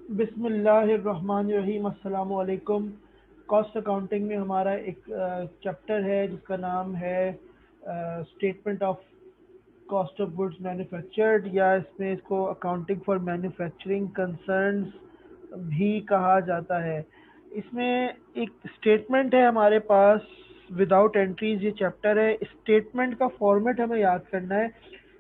बिस्मिल्लाहिर्रहमानिर्रहीम, अस्सलाम वालेकुम। कॉस्ट अकाउंटिंग में हमारा एक चैप्टर है जिसका नाम है statement of cost of goods manufactured, या इसमें इसको अकाउंटिंग फॉर मैन्युफैक्चरिंग कंसर्न्स भी कहा जाता है। इसमें एक स्टेटमेंट है हमारे पास विदाउट एंट्रीज, ये चैप्टर है। स्टेटमेंट का फॉर्मेट हमें याद करना है।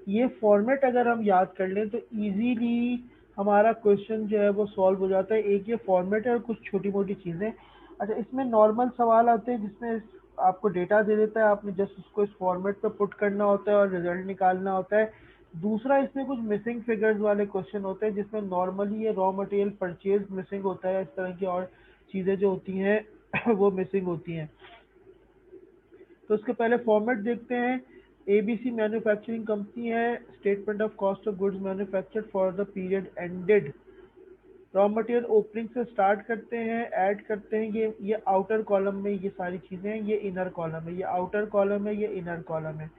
ये फॉर्मेट अगर हम याद कर लें तो इजीली हमारा क्वेश्चन जो है वो सॉल्व हो जाता है। एक ये फॉर्मेट है और कुछ छोटी मोटी चीज़ें। अच्छा, इसमें नॉर्मल सवाल आते हैं जिसमें आपको डेटा दे देता है, आपने जस्ट उसको इस फॉर्मेट पे पुट करना होता है और रिजल्ट निकालना होता है। दूसरा, इसमें कुछ मिसिंग फिगर्स वाले क्वेश्चन होते हैं जिसमें नॉर्मली ये रॉ मटेरियल परचेज मिसिंग होता है, इस तरह की और चीज़ें जो होती हैं वो मिसिंग होती हैं। तो उसके पहले फॉर्मेट देखते हैं। एबीसी मैन्युफैक्चरिंग कंपनी है। Statement of cost of goods manufactured for the period ended. Raw material opening से स्टार्ट करते हैं, ऐड करते हैं। ये आउटर कॉलम में ये सारी चीज़ें हैं, ये इनर कॉलम है। ये आउटर कॉलम है, ये इनर कॉलम है।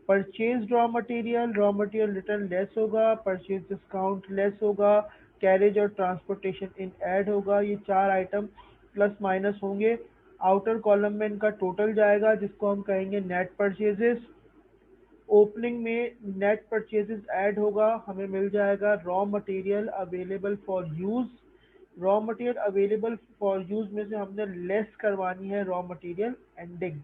Purchase raw material return less होगा, परचेज डिस्काउंट लेस होगा, कैरेज और ट्रांसपोर्टेशन इन ऐड होगा। ये चार आइटम प्लस माइनस होंगे। आउटर कॉलम में इनका टोटल जाएगा जिसको हम कहेंगे नेट परचेजेस। ओपनिंग में नेट परचेजेस ऐड होगा, हमें मिल जाएगा raw material available for use. Raw material available for use में से हमने लेस करवानी है रॉ मटेरियल एंडिंग।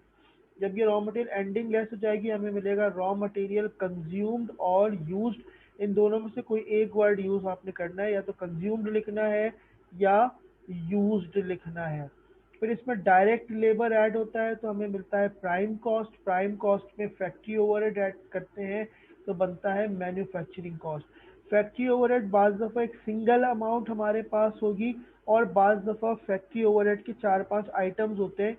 जब ये रॉ मटेरियल एंडिंग लेस हो जाएगी हमें मिलेगा रॉ मटेरियल कंज्यूम्ड और यूज्ड। इन दोनों में से कोई एक वर्ड यूज आपने करना है, या तो कंज्यूम्ड लिखना है या यूज्ड लिखना है। फिर इसमें डायरेक्ट लेबर ऐड होता है तो हमें मिलता है प्राइम कॉस्ट। प्राइम कॉस्ट में फैक्ट्री ओवरहेड ऐड करते हैं तो बनता है मैन्युफैक्चरिंग कॉस्ट। फैक्ट्री ओवरहेड बाज़ दफ़ा एक सिंगल अमाउंट हमारे पास होगी और बाज़ दफ़ा फैक्ट्री ओवरहेड के 4-5 आइटम्स होते हैं,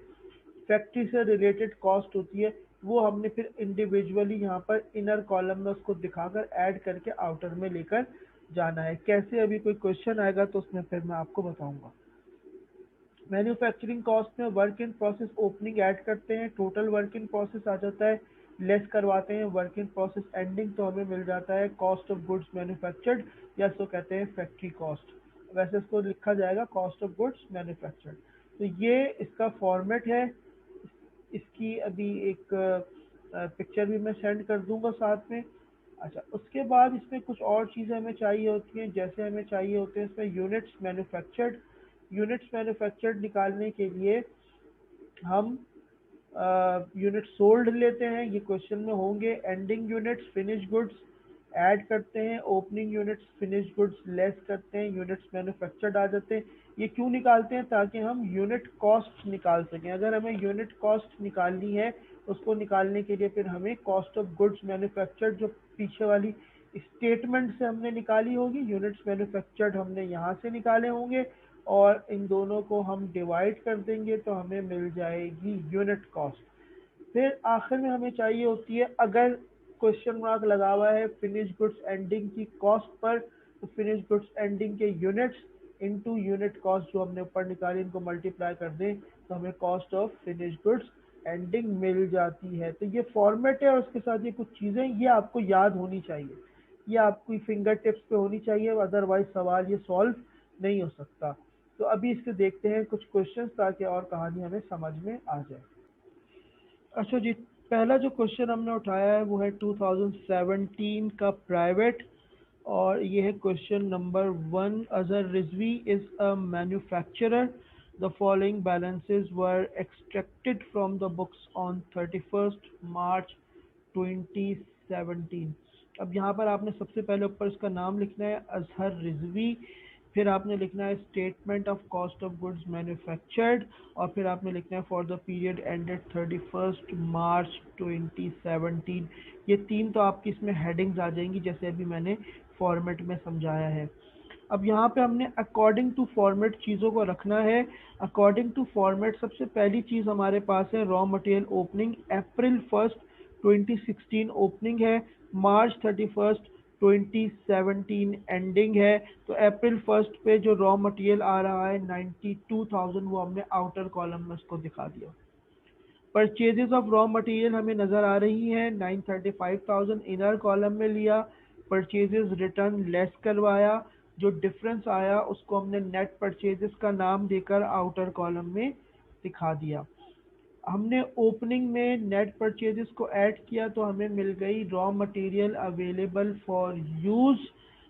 फैक्ट्री से रिलेटेड कॉस्ट होती है, वो हमने फिर इंडिविजुअली यहाँ पर इनर कॉलम में उसको दिखाकर ऐड करके आउटर में लेकर जाना है। कैसे, अभी कोई क्वेश्चन आएगा तो उसमें फिर मैं आपको बताऊंगा। मैन्युफैक्चरिंग कॉस्ट में work in process opening add करते हैं, टोटल वर्क इन प्रोसेस आ जाता है, लेस करवाते हैं वर्क इन प्रोसेस एंडिंग तो हमें मिल जाता है कॉस्ट ऑफ गुड्स मैन्युफैक्चर्ड, या इसको कहते हैं फैक्ट्री कॉस्ट। वैसे इसको लिखा जाएगा कॉस्ट ऑफ गुड्स मैन्युफैक्चर्ड। तो ये इसका फॉर्मेट है। इसकी अभी एक पिक्चर भी मैं सेंड कर दूंगा साथ में। अच्छा, उसके बाद इसमें कुछ और चीज़ें हमें चाहिए होती हैं, जैसे हमें चाहिए होते हैं इसमें यूनिट्स मैन्युफैक्चर्ड। यूनिट्स मैन्युफैक्चर्ड निकालने के लिए हम यूनिट सोल्ड लेते हैं, ये क्वेश्चन में होंगे। Ending units finish goods add करते हैं, opening units finish goods less करते हैं, यूनिट्स मैन्युफैक्चर्ड आ जाते हैं। ये क्यों निकालते हैं? ताकि हम यूनिट कॉस्ट निकाल सकें। अगर हमें यूनिट कॉस्ट निकालनी है, उसको निकालने के लिए फिर हमें कॉस्ट ऑफ गुड्स मैन्युफैक्चर्ड जो पीछे वाली स्टेटमेंट से हमने निकाली होगी, यूनिट्स मैन्युफैक्चर्ड हमने यहाँ से निकाले होंगे, और इन दोनों को हम डिवाइड कर देंगे तो हमें मिल जाएगी यूनिट कॉस्ट। फिर आखिर में हमें चाहिए होती है, अगर क्वेश्चन मार्क लगा हुआ है फिनिश गुड्स एंडिंग की कॉस्ट पर, तो फिनिश गुड्स एंडिंग के यूनिट्स इनटू यूनिट कॉस्ट जो हमने ऊपर निकाली, इनको मल्टीप्लाई कर दें तो हमें cost of finish goods ending मिल जाती है। तो ये फॉर्मेट है और उसके साथ ये कुछ चीज़ें ये आपको याद होनी चाहिए, ये आपकी फिंगर टिप्स पे होनी चाहिए, अदरवाइज सवाल ये सॉल्व नहीं हो सकता। तो अभी इसके देखते हैं कुछ क्वेश्चंस ताकि और कहानी हमें समझ में आ जाए। अच्छा जी, पहला जो क्वेश्चन हमने उठाया है वो है 2017 का प्राइवेट, और ये है question number 1। Azhar Rizvi is a manufacturer. The following balances were extracted from the books on 31st मार्च 2017। अब यहाँ पर आपने सबसे पहले ऊपर इसका नाम लिखना है अजहर रिजवी, फिर आपने लिखना है statement of cost of goods manufactured, और फिर आपने लिखना है for the period ended 31st मार्च 2017। ये तीन तो आपकी इसमें हेडिंग्स आ जाएंगी जैसे अभी मैंने फॉर्मेट में समझाया है। अब यहाँ पे हमने अकॉर्डिंग टू फॉर्मेट चीज़ों को रखना है। अकॉर्डिंग टू फॉर्मेट सबसे पहली चीज़ हमारे पास है रॉ मटेरियल ओपनिंग। अप्रैल 1 2016 ओपनिंग है, मार्च 31 2017 एंडिंग है। तो अप्रैल 1 पे जो रॉ मटेरियल आ रहा है 92,000, वो हमने आउटर कॉलम में उसको दिखा दिया। परचेजेस ऑफ रॉ मटेरियल हमें नज़र आ रही हैं 935,000, इनर कॉलम में लिया। परचेजेस रिटर्न लेस करवाया, जो डिफरेंस आया उसको हमने नेट परचेजेस का नाम देकर आउटर कॉलम में दिखा दिया। हमने ओपनिंग में नेट परचेजेस को ऐड किया तो हमें मिल गई raw material available for use.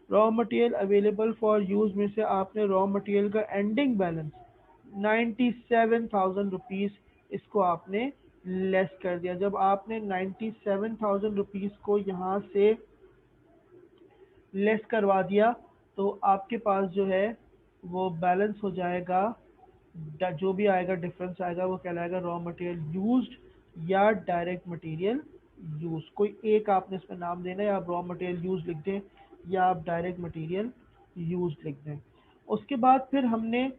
Raw material available for use में से आपने रॉ मटेरियल का एंडिंग बैलेंस 97,000 रुपीज़, इसको आपने लेस कर दिया। जब आपने 97,000 रुपीज़ को यहाँ से लेस करवा दिया तो आपके पास जो है वो बैलेंस हो जाएगा, जो भी आएगा डिफरेंस आएगा वो कहलाएगा रॉ मटेरियल यूज्ड या डायरेक्ट मटेरियल यूज। कोई एक आपने इसमें नाम देना है, या आप रॉ मटेरियल यूज लिख दें या आप डायरेक्ट मटेरियल यूज लिख दें। उसके बाद फिर हमने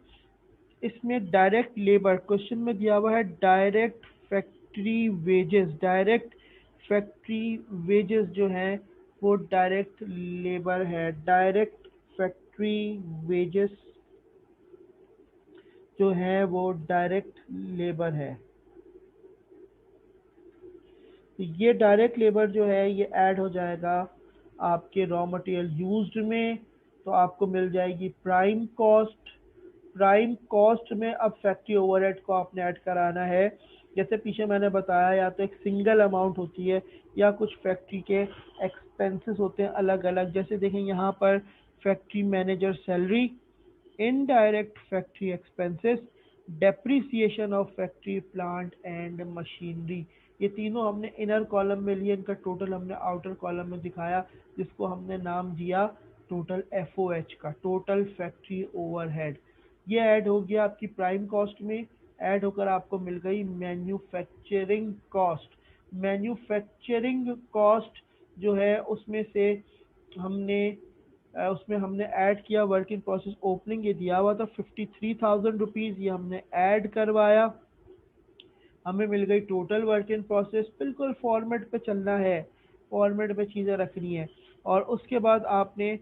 इसमें डायरेक्ट लेबर, क्वेश्चन में दिया हुआ है direct factory wages. Direct factory wages जो है वो डायरेक्ट लेबर है। डायरेक्ट फैक्ट्री वेजेस जो है वो डायरेक्ट लेबर है। तो ये डायरेक्ट लेबर जो है ये ऐड हो जाएगा आपके रॉ मटेरियल यूज्ड में, तो आपको मिल जाएगी प्राइम कॉस्ट। प्राइम कॉस्ट में अब फैक्ट्री ओवरहेड को आपने ऐड कराना है। जैसे पीछे मैंने बताया, या तो एक सिंगल अमाउंट होती है या कुछ फैक्ट्री के एक्सपेंसेस होते हैं अलग अलग। जैसे देखें यहाँ पर factory manager salary, indirect factory expenses, depreciation of factory plant and machinery. ये तीनों हमने इनर कॉलम में लिए, इनका टोटल हमने आउटर कॉलम में दिखाया, जिसको हमने नाम दिया टोटल एफओएच का, टोटल फैक्ट्री ओवरहेड। ये ऐड हो गया आपकी प्राइम कॉस्ट में। ऐड होकर आपको मिल गई मैन्युफैक्चरिंग कॉस्ट। मैन्युफैक्चरिंग कॉस्ट जो है उसमें से हमने उसमें हमने ऐड किया वर्क इन प्रोसेस ओपनिंग, ये दिया हुआ था 53,000 रुपीज़, ये हमने ऐड करवाया, हमें मिल गई टोटल वर्क इन प्रोसेस। बिल्कुल फॉर्मेट पे चलना है, फॉर्मेट पे चीज़ें रखनी है। और उसके बाद आपने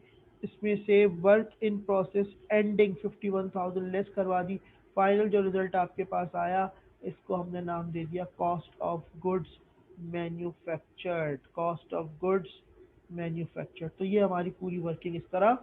इसमें से work in process ending 51,000 less करवा दी। फाइनल जो रिजल्ट आपके पास आया इसको हमने नाम दे दिया cost of goods manufactured. Cost of goods manufactured. तो ये हमारी पूरी वर्किंग इस तरह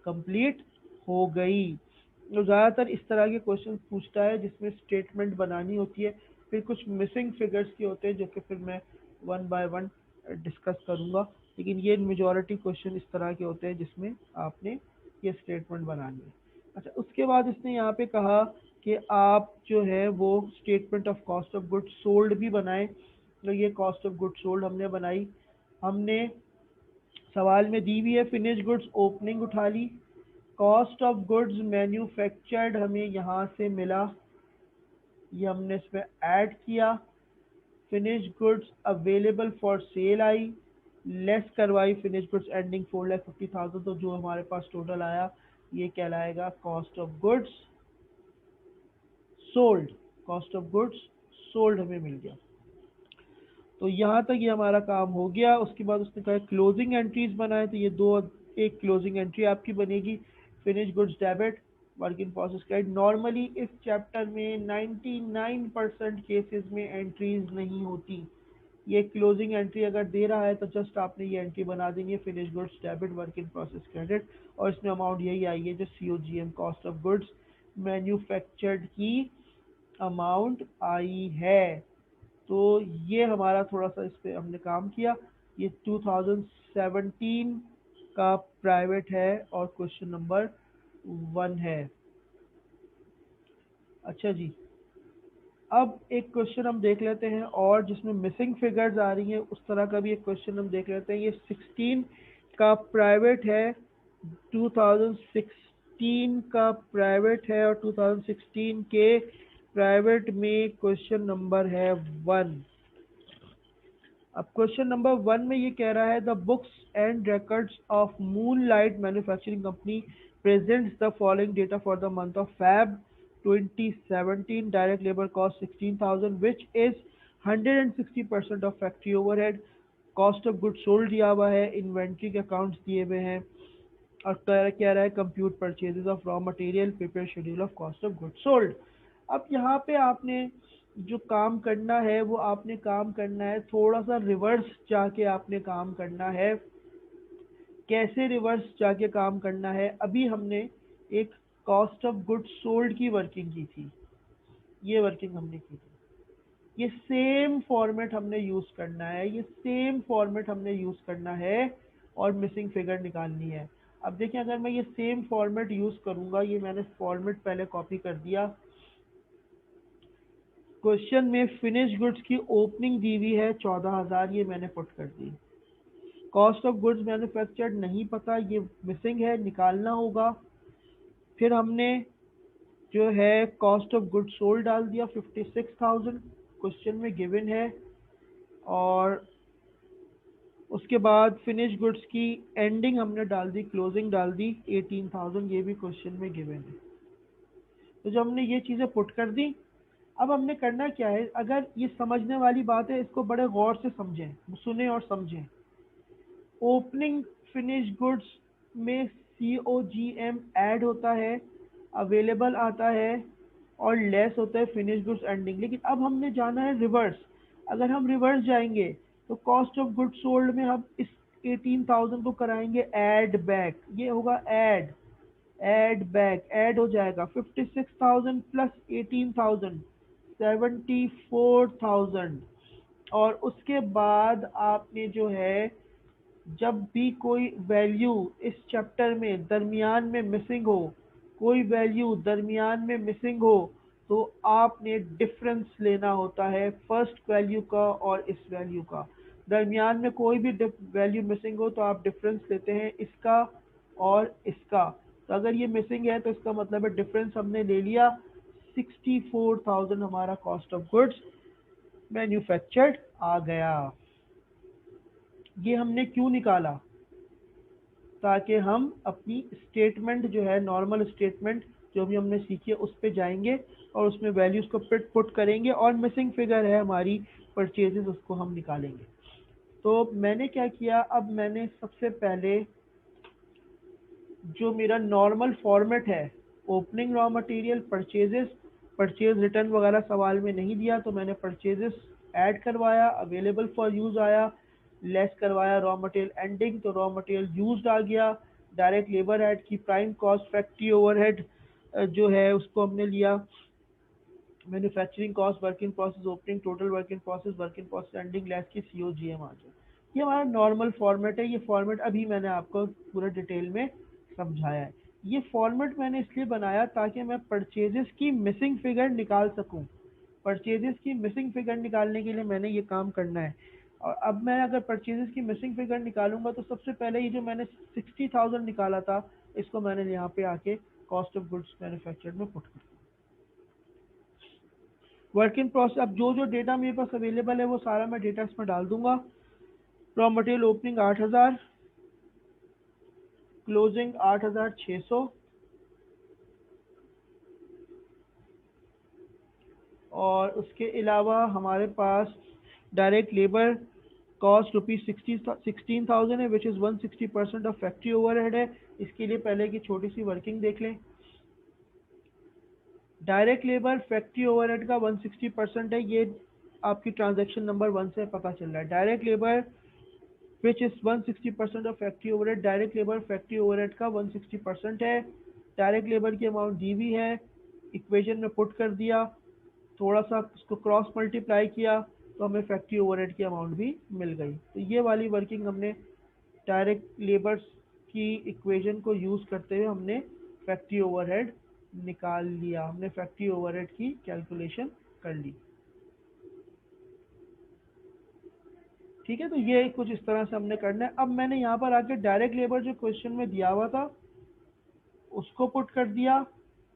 कंप्लीट हो गई। तो ज़्यादातर इस तरह के क्वेश्चन पूछता है जिसमें स्टेटमेंट बनानी होती है। फिर कुछ मिसिंग फिगर्स के होते हैं जो कि फिर मैं वन बाय वन डिस्कस करूँगा, लेकिन ये मेजॉरिटी क्वेश्चन इस तरह के होते हैं जिसमें आपने ये स्टेटमेंट बनानी है। अच्छा, उसके बाद इसने यहाँ पे कहा कि आप जो है वो statement of cost of goods sold भी बनाएं। तो ये कॉस्ट ऑफ गुड्स सोल्ड हमने बनाई। हमने सवाल में दी हुई है फिनिश गुड्स ओपनिंग उठा ली। कॉस्ट ऑफ गुड्स मैन्युफैक्चर्ड हमें यहाँ से मिला, ये हमने इसमें ऐड किया। Finish goods available for sale I, less करवाई फिनिश गुड्स एंडिंग 4,50,000, तो जो हमारे पास टोटल आया ये कहलाएगा cost of goods sold. Cost of goods sold हमें मिल गया। तो यहाँ तक ये हमारा काम हो गया। उसके बाद उसने कहा क्लोजिंग एंट्रीज बनाए, तो ये दो, एक क्लोजिंग एंट्री आपकी बनेगी finish goods debit work in process credit. Normally इस चैप्टर में 99% केसेस में एंट्रीज नहीं होती। ये क्लोजिंग एंट्री अगर दे रहा है तो जस्ट आपने ये एंट्री बना देंगे finish goods debit work in process credit, और इसमें अमाउंट यही आई है जो COGM cost of goods manufactured की अमाउंट आई है। तो ये हमारा थोड़ा सा इस पे हमने काम किया। ये 2017 का प्राइवेट है और क्वेश्चन नंबर 1 है। अच्छा जी, अब एक क्वेश्चन हम देख लेते हैं और जिसमें मिसिंग फिगर्स आ रही हैं, उस तरह का भी एक क्वेश्चन हम देख लेते हैं। ये 16 का प्राइवेट है, 2016 का प्राइवेट है, और 2016 के प्राइवेट में क्वेश्चन नंबर है 1। अब क्वेश्चन नंबर 1 में ये कह रहा है the books and records of moonlight manufacturing company presents the following data for the month of Feb 2017। Direct labour cost 16,000 which is 160% of factory overhead. Cost of goods sold दिया हुआ है, inventory के accounts दिए हुए हैं, और कह रहा है compute purchases of raw material, prepare schedule of cost of goods sold. अब यहाँ पे आपने जो काम करना है वो आपने काम करना है थोड़ा सा रिवर्स जाके आपने काम करना है। कैसे रिवर्स जाके काम करना है। अभी हमने एक कॉस्ट ऑफ गुड्स सोल्ड की वर्किंग की थी, ये वर्किंग हमने की थी। ये सेम फॉर्मेट हमने यूज करना है, ये सेम फॉर्मेट हमने यूज करना है और मिसिंग फिगर निकालनी है। अब देखिए, अगर मैं ये सेम फॉर्मेट यूज करूंगा, ये मैंने फॉर्मेट पहले कॉपी कर दिया। क्वेश्चन में फिनिश गुड्स की ओपनिंग दी हुई है 14,000, ये मैंने पुट कर दी। कॉस्ट ऑफ गुड्स मैन्युफैक्चर्ड नहीं पता, ये मिसिंग है, निकालना होगा। फिर हमने जो है कॉस्ट ऑफ गुड्स सोल्ड डाल दिया 56,000, क्वेश्चन में गिवन है। और उसके बाद फिनिश गुड्स की एंडिंग हमने डाल दी, क्लोजिंग डाल दी 18,000, ये भी क्वेश्चन में गिवन है। तो जब हमने ये चीज़ें पुट कर दी, अब हमने करना क्या है, अगर ये समझने वाली बात है, इसको बड़े गौर से समझें, सुने और समझें। ओपनिंग फिनिश गुड्स में COGM ऐड होता है, अवेलेबल आता है और लेस होता है फिनिश गुड्स एंडिंग। लेकिन अब हमने जाना है रिवर्स। अगर हम रिवर्स जाएंगे तो कॉस्ट ऑफ गुड्स सोल्ड में हम इस 18,000 को कराएंगे ऐड बैक, ये होगा ऐड बैक, ऐड हो जाएगा 56,000 प्लस 18,000, 74,000। और उसके बाद आपने जो है, जब भी कोई वैल्यू इस चैप्टर में दरमियान में मिसिंग हो, कोई वैल्यू दरमियान में मिसिंग हो, तो आपने डिफरेंस लेना होता है फर्स्ट वैल्यू का और इस वैल्यू का। दरमियान में कोई भी वैल्यू मिसिंग हो तो आप डिफरेंस लेते हैं इसका और इसका। तो अगर ये मिसिंग है तो इसका मतलब है डिफरेंस हमने ले लिया। 64,000 हमारा कॉस्ट ऑफ गुड्स मैन्युफैक्चर्ड आ गया। ये हमने क्यों निकाला? ताकि हम अपनी स्टेटमेंट जो है, नॉर्मल स्टेटमेंट जो भी हमने सीखी है, उस पे जाएंगे और उसमें वैल्यूज को पुट करेंगे और मिसिंग फिगर है हमारी परचेजेस, उसको हम निकालेंगे। तो मैंने क्या किया, अब मैंने सबसे पहले जो मेरा नॉर्मल फॉर्मेट है, opening raw material, purchases, purchase return वगैरह सवाल में नहीं दिया, तो मैंने परचेजेस ऐड करवाया, अवेलेबल फॉर यूज आया, लेस करवाया रॉ मटेरियल एंडिंग, तो रॉ मटेरियल यूज्ड आ गया। डायरेक्ट लेबर ऐड की, प्राइम कॉस्ट, फैक्ट्री ओवरहेड जो है उसको हमने लिया, manufacturing cost, work in process opening, total work in process ending, less की COGM आ गया। ये हमारा नॉर्मल फॉर्मेट है। ये फॉर्मेट अभी मैंने आपको पूरा डिटेल में समझाया है। ये फॉर्मेट मैंने इसलिए बनाया ताकि मैं परचेजेस की मिसिंग फिगर निकाल सकूं। परचेजेस की मिसिंग फिगर निकालने के लिए मैंने ये काम करना है। और अब मैं अगर परचेजेस की मिसिंग फिगर निकालूंगा तो सबसे पहले ये जो मैंने 60,000 निकाला था, इसको मैंने यहाँ पे आके कॉस्ट ऑफ गुड्स मैन्युफैक्चर्ड में पुट कर। वर्क इन प्रोसेस, अब जो जो डेटा मेरे पास अवेलेबल है वो सारा मैं डेटा इसमें डाल दूंगा। रॉ मटेरियल ओपनिंग 8,000, क्लोजिंग 8,600, और उसके अलावा हमारे पास डायरेक्ट लेबर कॉस्ट रुपीज 16,000 है, which is 160% of factory overhead है। इसके लिए पहले की छोटी सी वर्किंग देख लें। डायरेक्ट लेबर फैक्ट्री ओवरहेड का 160% है, ये आपकी ट्रांजैक्शन नंबर 1 से पता चल रहा है। Direct labour which is 160% of factory overhead, direct labour factory overhead का 160% है। डायरेक्ट लेबर की अमाउंट दी हुई है, इक्वेशन में पुट कर दिया, थोड़ा सा उसको क्रॉस मल्टीप्लाई किया तो हमें फैक्ट्री ओवरहेड की अमाउंट भी मिल गई। तो ये वाली वर्किंग हमने डायरेक्ट लेबर्स की इक्वेशन को यूज करते हुए हमने फैक्ट्री ओवरहेड निकाल लिया, हमने फैक्ट्री ओवरहेड की कैलकुलेशन कर ली। ठीक है, तो ये कुछ इस तरह से हमने करना है। अब मैंने यहाँ पर आके डायरेक्ट लेबर जो क्वेश्चन में दिया हुआ था उसको पुट कर दिया,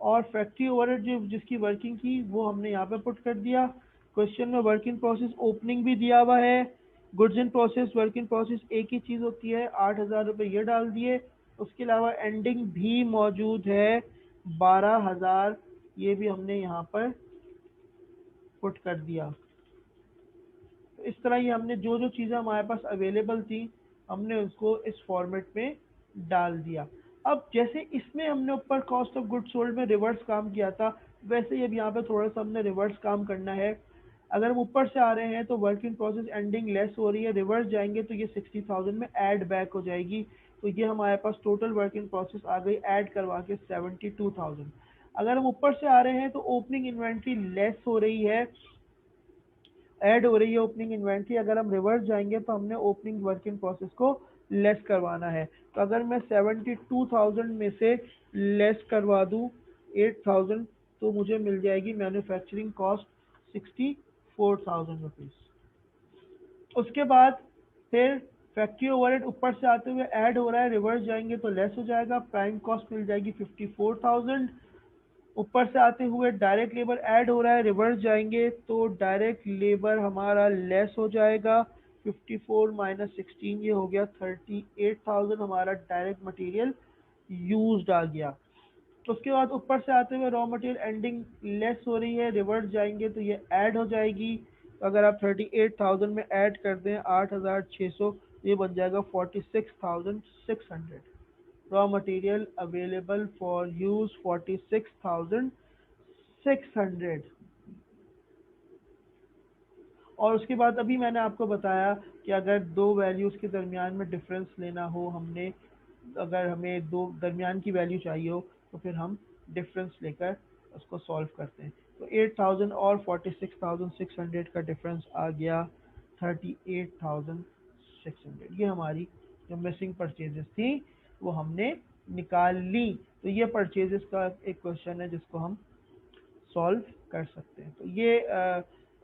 और फैक्ट्री ओवरहेड जो जिसकी वर्किंग थी वो हमने यहाँ पे पुट कर दिया। क्वेश्चन में वर्क इन प्रोसेस ओपनिंग भी दिया हुआ है, goods in process, work in process एक ही चीज़ होती है, 8,000 रुपये ये डाल दिए। उसके अलावा एंडिंग भी मौजूद है 12,000, ये भी हमने यहाँ पर पुट कर दिया। तो इस तरह ये हमने जो जो चीज़ें हमारे पास अवेलेबल थी हमने उसको इस फॉर्मेट में डाल दिया। अब जैसे इसमें हमने ऊपर कॉस्ट ऑफ गुड्स सोल्ड में रिवर्स काम किया था, वैसे ही अब यहाँ पे थोड़ा सा हमने रिवर्स काम करना है। अगर हम ऊपर से आ रहे हैं तो work in process ending less हो रही है, रिवर्स जाएंगे तो ये 60,000 में ऐड बैक हो जाएगी। तो ये हमारे पास टोटल वर्क इन प्रोसेस आ गई ऐड करवा के 72,000। अगर हम ऊपर से आ रहे हैं तो ओपनिंग इन्वेंट्री लेस हो रही है, ऐड हो रही है ओपनिंग इन्वेंट्री। अगर हम रिवर्स जाएंगे तो हमने ओपनिंग वर्क इन प्रोसेस को लेस करवाना है। तो अगर मैं 72,000 में से लेस करवा दूं 8,000 तो मुझे मिल जाएगी मैन्युफैक्चरिंग कॉस्ट 64,000 रुपीज। उसके बाद फिर फैक्ट्री ओवरहेड ऊपर से आते हुए ऐड हो रहा है, रिवर्स जाएंगे तो लेस हो जाएगा, प्राइम कॉस्ट मिल जाएगी 54,000। ऊपर से आते हुए डायरेक्ट लेबर ऐड हो रहा है, रिवर्स जाएंगे तो डायरेक्ट लेबर हमारा लेस हो जाएगा 54 माइनस 16, ये हो गया 38,000 हमारा डायरेक्ट मटेरियल यूज्ड आ गया। तो उसके बाद ऊपर से आते हुए रॉ मटेरियल एंडिंग लेस हो रही है, रिवर्स जाएंगे तो ये ऐड हो जाएगी। तो अगर आप 38,000 में ऐड कर दें 8,600 तो ये बन जाएगा 46,600। Raw material available for use 46,600। और उसके बाद अभी मैंने आपको बताया कि अगर दो वैल्यूज के दरमियान में डिफरेंस लेना हो हमने, अगर हमें दो दरमियान की वैल्यू चाहिए हो तो फिर हम डिफरेंस लेकर उसको सॉल्व करते हैं। तो 8,000 और 46,600 का डिफरेंस आ गया 38,600। ये हमारी जो मिसिंग परचेजेस थी वो हमने निकाल ली। तो ये परचेजेस का एक क्वेश्चन है जिसको हम सॉल्व कर सकते हैं। तो ये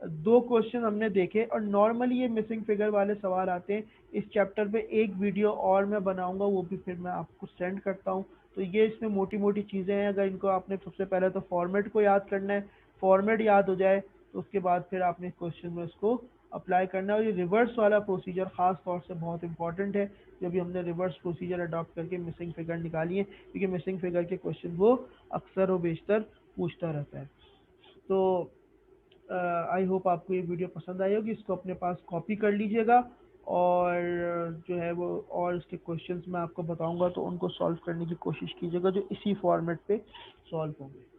दो क्वेश्चन हमने देखे और नॉर्मली ये मिसिंग फिगर वाले सवाल आते हैं। इस चैप्टर पे एक वीडियो और मैं बनाऊंगा, वो भी फिर मैं आपको सेंड करता हूँ। तो ये इसमें मोटी मोटी चीज़ें हैं, अगर इनको आपने सबसे पहले तो फॉर्मेट को याद करना है, फॉर्मेट याद हो जाए तो उसके बाद फिर आपने क्वेश्चन में उसको अप्लाई करना है। और ये रिवर्स वाला प्रोसीजर खास तौर से बहुत इंपॉर्टेंट है, जब भी हमने रिवर्स प्रोसीजर अडॉप्ट करके मिसिंग फिगर निकाली है, क्योंकि मिसिंग फिगर के क्वेश्चन वो अक्सर व बेशतर पूछता रहता है। तो आई होप आपको ये वीडियो पसंद आई होगी, इसको अपने पास कॉपी कर लीजिएगा और जो है वो और इसके क्वेश्चंस मैं आपको बताऊंगा तो उनको सॉल्व करने की कोशिश कीजिएगा जो इसी फॉर्मेट पे सॉल्व होंगे।